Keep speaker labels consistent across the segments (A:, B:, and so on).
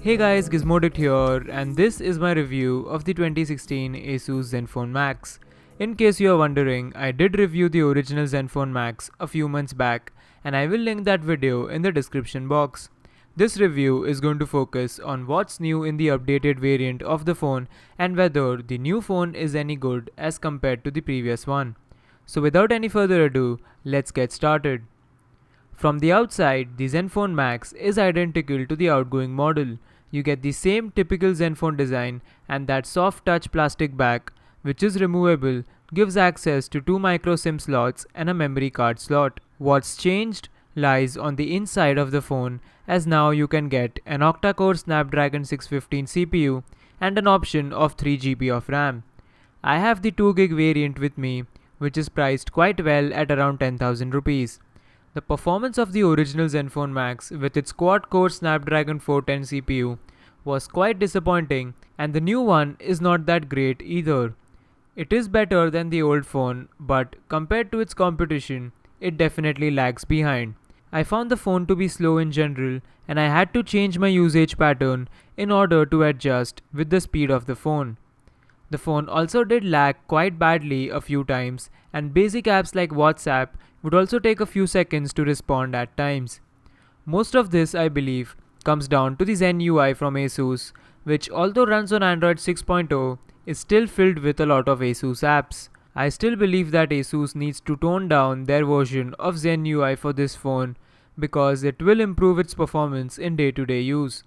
A: Hey guys, Gizmodict here, and this is my review of the 2016 Asus Zenfone Max. In case you are wondering, I did review the original Zenfone Max a few months back, and I will link that video in the description box. This review is going to focus on what's new in the updated variant of the phone and whether the new phone is any good as compared to the previous one. So without any further ado, let's get started. From the outside, the Zenfone Max is identical to the outgoing model. You get the same typical Zenfone design, and that soft touch plastic back, which is removable, gives access to two micro SIM slots and a memory card slot. What's changed lies on the inside of the phone, as now you can get an Octa-Core Snapdragon 615 CPU and an option of 3 GB of RAM. I have the 2 GB variant with me, which is priced quite well at around 10,000 rupees. The performance of the original Zenfone Max with its quad-core Snapdragon 410 CPU was quite disappointing, and the new one is not that great either. It is better than the old phone, but compared to its competition, it definitely lags behind. I found the phone to be slow in general, and I had to change my usage pattern in order to adjust with the speed of the phone. The phone also did lag quite badly a few times, and basic apps like WhatsApp would also take a few seconds to respond at times. Most of this, I believe, comes down to the Zen UI from Asus, which although runs on Android 6.0, is still filled with a lot of Asus apps. I still believe that Asus needs to tone down their version of Zen UI for this phone because it will improve its performance in day-to-day use.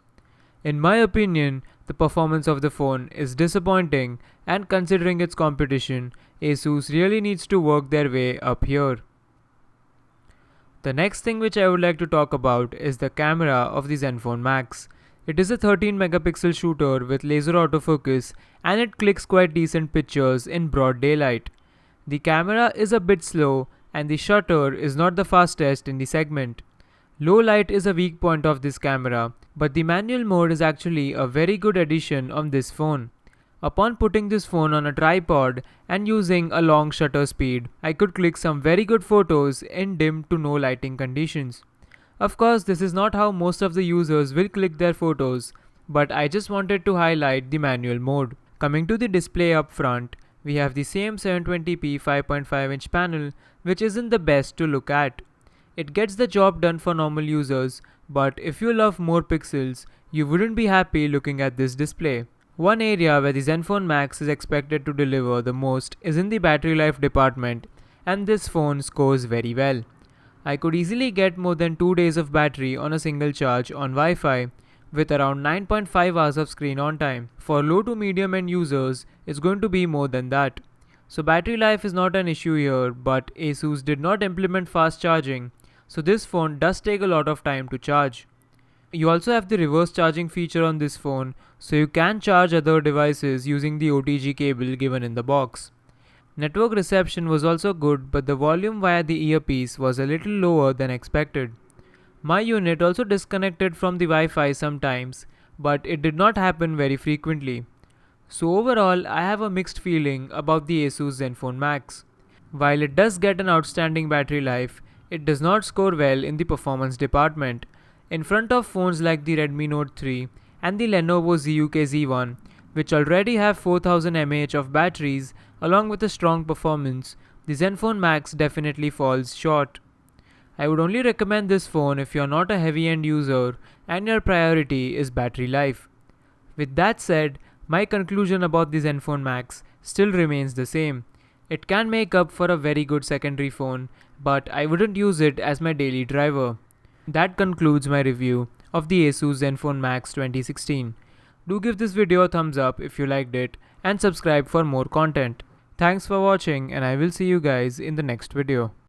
A: In my opinion, the performance of the phone is disappointing, and considering its competition, Asus really needs to work their way up here. The next thing which I would like to talk about is the camera of the Zenfone Max. It is a 13 megapixel shooter with laser autofocus, and it clicks quite decent pictures in broad daylight. The camera is a bit slow, and the shutter is not the fastest in the segment. Low light is a weak point of this camera, but the manual mode is actually a very good addition on this phone. Upon putting this phone on a tripod and using a long shutter speed, I could click some very good photos in dim to no lighting conditions. Of course, this is not how most of the users will click their photos, but I just wanted to highlight the manual mode. Coming to the display up front, we have the same 720p 5.5-inch panel, which isn't the best to look at. It gets the job done for normal users, but if you love more pixels, you wouldn't be happy looking at this display. One area where the Zenfone Max is expected to deliver the most is in the battery life department, and this phone scores very well. I could easily get more than 2 days of battery on a single charge on Wi-Fi with around 9.5 hours of screen on time. For low to medium end users, it's going to be more than that. So battery life is not an issue here, but Asus did not implement fast charging, so this phone does take a lot of time to charge. You also have the reverse charging feature on this phone, so you can charge other devices using the OTG cable given in the box. Network reception was also good, but the volume via the earpiece was a little lower than expected. My unit also disconnected from the Wi-Fi sometimes, but it did not happen very frequently. So overall, I have a mixed feeling about the Asus Zenfone Max. While it does get an outstanding battery life, it does not score well in the performance department. In front of phones like the Redmi Note 3 and the Lenovo ZUK Z1, which already have 4000 mAh of batteries along with a strong performance, the Zenfone Max definitely falls short. I would only recommend this phone if you are not a heavy-end user and your priority is battery life. With that said, my conclusion about the Zenfone Max still remains the same. It can make up for a very good secondary phone, but I wouldn't use it as my daily driver. That concludes my review of the Asus Zenfone Max 2016. Do give this video a thumbs up if you liked it and subscribe for more content. Thanks for watching, and I will see you guys in the next video.